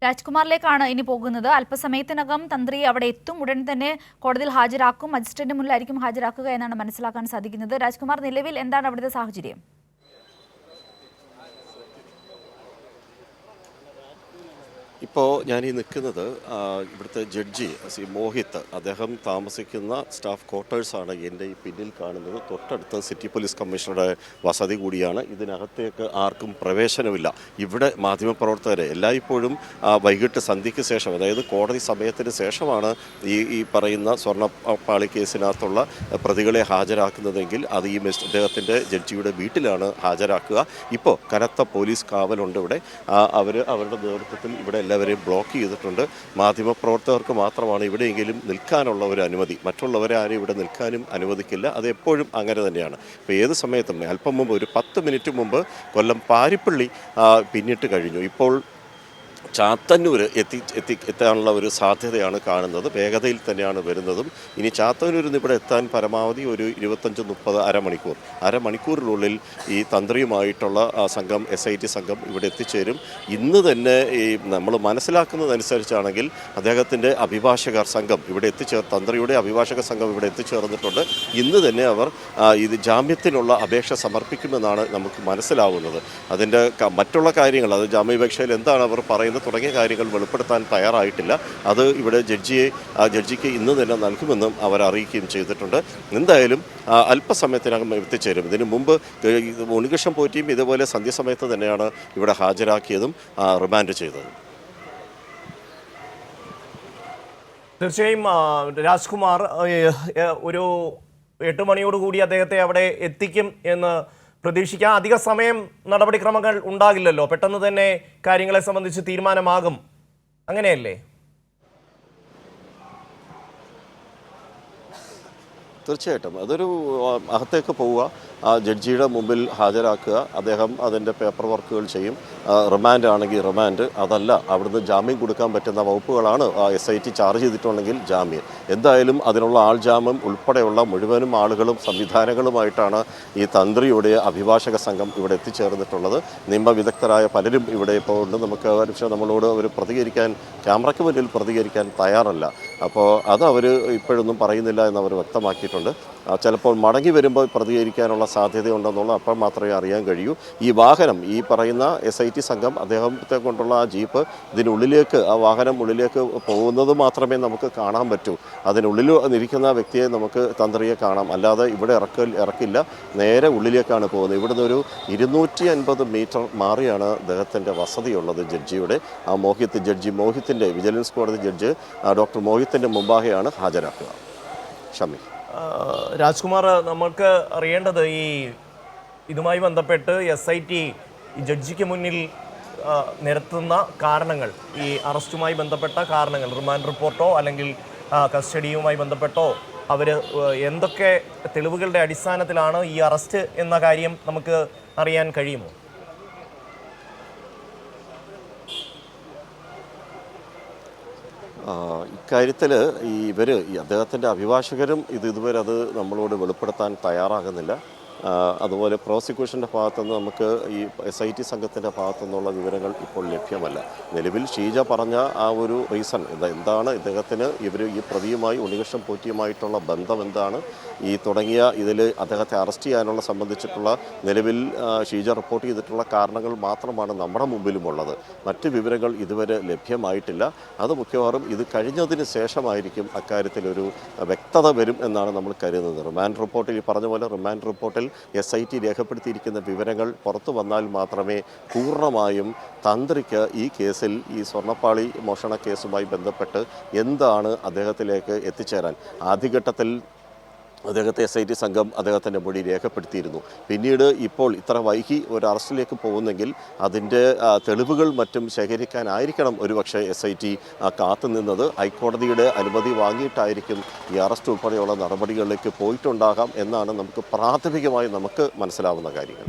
രാജ്കുമാറിലേക്കാണ് ഇനി പോകുന്നത്. അല്പസമയത്തിനകം തന്ത്രി അവിടെ എത്തും. ഉടൻ തന്നെ കോടതിയിൽ ഹാജരാക്കും. മജിസ്ട്രേറ്റിന് മുന്നിലായിരിക്കും ഹാജരാക്കുക എന്നാണ് മനസ്സിലാക്കാൻ സാധിക്കുന്നത്. രാജ്കുമാർ, നിലവിൽ എന്താണ് അവിടുത്തെ സാഹചര്യം? ഇപ്പോൾ ഞാൻ ഈ നിൽക്കുന്നത് ഇവിടുത്തെ ജഡ്ജി മോഹിത്ത്, അദ്ദേഹം താമസിക്കുന്ന സ്റ്റാഫ് ക്വാർട്ടേഴ്സാണ് എൻ്റെ ഈ പിന്നിൽ കാണുന്നത്. തൊട്ടടുത്ത് സിറ്റി പോലീസ് കമ്മീഷണറുടെ വസതി കൂടിയാണ്. ഇതിനകത്തേക്ക് ആർക്കും പ്രവേശനമില്ല. ഇവിടെ മാധ്യമപ്രവർത്തകരെ എല്ലായ്പ്പോഴും വൈകിട്ട് സന്ധ്യയ്ക്ക് ശേഷം, അതായത് കോടതി സമയത്തിന് ശേഷമാണ് ഈ പറയുന്ന സ്വർണ്ണപ്പാളി കേസിനകത്തുള്ള പ്രതികളെ ഹാജരാക്കുന്നതെങ്കിൽ അത് ഈ അദ്ദേഹത്തിൻ്റെ ജഡ്ജിയുടെ വീട്ടിലാണ് ഹാജരാക്കുക. ഇപ്പോൾ കനത്ത പോലീസ് കാവലുണ്ട് ഇവിടെ. അവരുടെ നേതൃത്വത്തിൽ ഇവിടെ എല്ലാവരെയും ബ്ലോക്ക് ചെയ്തിട്ടുണ്ട്. മാധ്യമപ്രവർത്തകർക്ക് മാത്രമാണ് ഇവിടെയെങ്കിലും നിൽക്കാനുള്ള ഒരു അനുമതി. മറ്റുള്ളവരെ ആരും ഇവിടെ നിൽക്കാനും അനുവദിക്കില്ല. അത് എപ്പോഴും അങ്ങനെ തന്നെയാണ്. ഇപ്പോൾ ഏത് സമയത്തും അല്പം മുമ്പ് ഒരു 10 മിനിറ്റ് മുമ്പ് കൊല്ലം പാരിപ്പള്ളി പിന്നിട്ട് കഴിഞ്ഞു. ഇപ്പോൾ ചാത്തന്നൂർ എത്താനുള്ള ഒരു സാധ്യതയാണ് കാണുന്നത്. വേഗതയിൽ തന്നെയാണ് വരുന്നതും. ഇനി ചാത്തന്നൂരിൽ നിന്ന് ഇവിടെ എത്താൻ പരമാവധി ഒരു 25-30 അരമണിക്കൂറിനുള്ളിൽ ഈ തന്ത്രിയുമായിട്ടുള്ള സംഘം, SIT സംഘം ഇവിടെ എത്തിച്ചേരും. ഇന്ന് തന്നെ ഈ നമ്മൾ മനസ്സിലാക്കുന്നതനുസരിച്ചാണെങ്കിൽ അദ്ദേഹത്തിൻ്റെ അഭിഭാഷകർ സംഘം ഇവിടെ തന്ത്രിയുടെ അഭിഭാഷക സംഘം ഇവിടെ എത്തിച്ചേർന്നിട്ടുണ്ട്. ഇന്ന് തന്നെ അവർ ഇത് ജാമ്യത്തിനുള്ള അപേക്ഷ സമർപ്പിക്കുമെന്നാണ് നമുക്ക് മനസ്സിലാവുന്നത്. അതിൻ്റെ മറ്റുള്ള കാര്യങ്ങൾ, അത് ജാമ്യാപേക്ഷയിൽ എന്താണ് അവർ പറയുന്നത് തുടങ്ങിയ കാര്യങ്ങൾ വെളിപ്പെടുത്താൻ തയ്യാറായിട്ടില്ല. അത് ഇവിടെ ജഡ്ജിക്ക് ഇന്ന് തന്നെ നൽകുമെന്നും അവർ അറിയിക്കുകയും ചെയ്തിട്ടുണ്ട്. എന്തായാലും അല്പസമയത്തിനകം എത്തിച്ചേരും. ഇതിനു മുമ്പ് ഉണ്ണികൃഷ്ണൻ പോറ്റിയും ഇതുപോലെ സന്ധ്യാസമയത്ത് തന്നെയാണ് ഇവിടെ ഹാജരാക്കിയതും റിമാൻഡ് ചെയ്തതും. തീർച്ചയായും രാജ്കുമാർ, ഒരു 8 മണിയോടുകൂടി അദ്ദേഹത്തെ അവിടെ എത്തിക്കും എന്ന് പ്രതീക്ഷിക്കാം. അധിക സമയം നടപടിക്രമങ്ങൾ ഉണ്ടാകില്ലല്ലോ, പെട്ടെന്ന് തന്നെ കാര്യങ്ങളെ സംബന്ധിച്ച് തീരുമാനമാകും, അങ്ങനെയല്ലേ? തീർച്ചയായിട്ടും അതൊരു അകത്തേക്ക് പോവുക, ജഡ്ജിയുടെ മുമ്പിൽ ഹാജരാക്കുക, അദ്ദേഹം അതിൻ്റെ പേപ്പർ വർക്കുകൾ ചെയ്യും. റിമാൻഡ് ആണെങ്കിൽ റിമാൻഡ്, അതല്ല അവിടുന്ന് ജാമ്യം കൊടുക്കാൻ പറ്റുന്ന വകുപ്പുകളാണ് SIT ചാർജ് ചെയ്തിട്ടുണ്ടെങ്കിൽ ജാമ്യം. എന്തായാലും അതിനുള്ള ആൾജാമ്യം ഉൾപ്പെടെയുള്ള മുഴുവനും ആളുകളും സംവിധാനങ്ങളുമായിട്ടാണ് ഈ തന്ത്രിയുടെ അഭിഭാഷക സംഘം ഇവിടെ എത്തിച്ചേർന്നിട്ടുള്ളത്. നിയമവിദഗ്ധരായ പലരും ഇവിടെ ഇപ്പോൾ ഉണ്ട്. നമുക്ക് പക്ഷേ നമ്മളോട് അവർ ക്യാമറയ്ക്ക് മുന്നിൽ പ്രതികരിക്കാൻ തയ്യാറല്ല. അപ്പോൾ അത് അവർ ഇപ്പോഴൊന്നും പറയുന്നില്ല എന്നവർ വ്യക്തമാക്കിയിട്ടുണ്ട്. ചിലപ്പോൾ മടങ്ങി വരുമ്പോൾ പ്രതികരിക്കാനുള്ള സാധ്യതയുണ്ടെന്നുള്ള അപ്പോൾ മാത്രമേ അറിയാൻ കഴിയൂ. ഈ വാഹനം, ഈ പറയുന്ന SIT സംഘം അദ്ദേഹത്തെ കൊണ്ടുള്ള ആ ജീപ്പ് ഇതിനുള്ളിലേക്ക്, ആ വാഹനം ഉള്ളിലേക്ക് പോകുന്നത് മാത്രമേ നമുക്ക് കാണാൻ പറ്റൂ. അതിനുള്ളിൽ ഇരിക്കുന്ന വ്യക്തിയെ നമുക്ക് തന്ത്രിയെ കാണാം, അല്ലാതെ ഇവിടെ ഇറക്കില്ല. നേരെ ഉള്ളിലേക്കാണ് പോകുന്നത്. ഇവിടുന്ന് ഒരു 250 മീറ്റർ മാറിയാണ് അദ്ദേഹത്തിൻ്റെ വസതിയുള്ളത് ജഡ്ജിയുടെ. ജഡ്ജി മോഹിത്തിൻ്റെ, വിജിലൻസ് കോടതി ജഡ്ജ് ഡോക്ടർ മോഹിത്തിൻ്റെ മുമ്പാകെയാണ് ഹാജരാക്കുക. ഷമി. രാജ്കുമാർ, നമുക്ക് അറിയേണ്ടത് ഇതുമായി ബന്ധപ്പെട്ട് SIT ജഡ്ജിക്ക് മുന്നിൽ നിരത്തുന്ന കാരണങ്ങൾ, ഈ അറസ്റ്റുമായി ബന്ധപ്പെട്ട കാരണങ്ങൾ, റിമാൻഡ് റിപ്പോർട്ടോ അല്ലെങ്കിൽ കസ്റ്റഡിയുമായി ബന്ധപ്പെട്ടോ അവർ എന്തൊക്കെ തെളിവുകളുടെ അടിസ്ഥാനത്തിലാണ് ഈ അറസ്റ്റ് എന്ന കാര്യം നമുക്ക് അറിയാൻ കഴിയുമോ? ഇക്കാര്യത്തിൽ അദ്ദേഹത്തിൻ്റെ അഭിഭാഷകരും ഇതുവരെ അത് നമ്മളോട് വെളിപ്പെടുത്താൻ തയ്യാറാകുന്നില്ല. അതുപോലെ പ്രോസിക്യൂഷൻ്റെ ഭാഗത്തുനിന്ന് നമുക്ക് ഈ SIT സംഘത്തിൻ്റെ ഭാഗത്തുനിന്നുള്ള വിവരങ്ങൾ ഇപ്പോൾ ലഭ്യമല്ല. നിലവിൽ ഷീജ പറഞ്ഞ ആ ഒരു റീസൺ എന്താണ്, ഇദ്ദേഹത്തിന് ഈ പ്രതിയുമായി, ഉണ്ണികൃഷ്ണൻ പോറ്റിയുമായിട്ടുള്ള ബന്ധം എന്താണ്, തുടങ്ങിയ ഇതിൽ അദ്ദേഹത്തെ അറസ്റ്റ് ചെയ്യാനുള്ള സംബന്ധിച്ചിട്ടുള്ള നിലവിൽ ഷീജ റിപ്പോർട്ട് ചെയ്തിട്ടുള്ള കാരണങ്ങൾ മാത്രമാണ് നമ്മുടെ മുമ്പിലുമുള്ളത്. മറ്റ് വിവരങ്ങൾ ഇതുവരെ ലഭ്യമായിട്ടില്ല. അത് മിക്കവാറും ഇത് കഴിഞ്ഞതിന് ശേഷമായിരിക്കും അക്കാര്യത്തിലൊരു വ്യക്തത വരും എന്നാണ് നമ്മൾ കരുതുന്നത്. റിമാൻഡ് റിപ്പോർട്ടിൽ, ഈ പറഞ്ഞ പോലെ റിമാൻഡ് റിപ്പോർട്ടിൽ SIT രേഖപ്പെടുത്തിയിരിക്കുന്ന വിവരങ്ങൾ പുറത്തു വന്നാൽ മാത്രമേ പൂർണ്ണമായും തന്ത്രിക്ക് ഈ കേസിൽ, ഈ സ്വർണ്ണപ്പാളി മോഷണ കേസുമായി ബന്ധപ്പെട്ട് എന്താണ് അദ്ദേഹത്തിലേക്ക് എത്തിച്ചേരാൻ. ആദ്യഘട്ടത്തിൽ അദ്ദേഹത്തെ SIT സംഘം അദ്ദേഹത്തിൻ്റെ മൊഴി രേഖപ്പെടുത്തിയിരുന്നു. പിന്നീട് ഇപ്പോൾ ഇത്ര വൈകി ഒരു അറസ്റ്റിലേക്ക് പോകുന്നെങ്കിൽ അതിൻ്റെ തെളിവുകൾ മറ്റും ശേഖരിക്കാനായിരിക്കണം ഒരുപക്ഷെ SIT കാത്തുനിന്നത്. ഹൈക്കോടതിയുടെ അനുമതി വാങ്ങിയിട്ടായിരിക്കും ഈ അറസ്റ്റ് ഉൾപ്പെടെയുള്ള നടപടികളിലേക്ക് പോയിട്ടുണ്ടാകാം എന്നാണ് നമുക്ക് പ്രാഥമികമായി മനസ്സിലാവുന്ന കാര്യങ്ങൾ.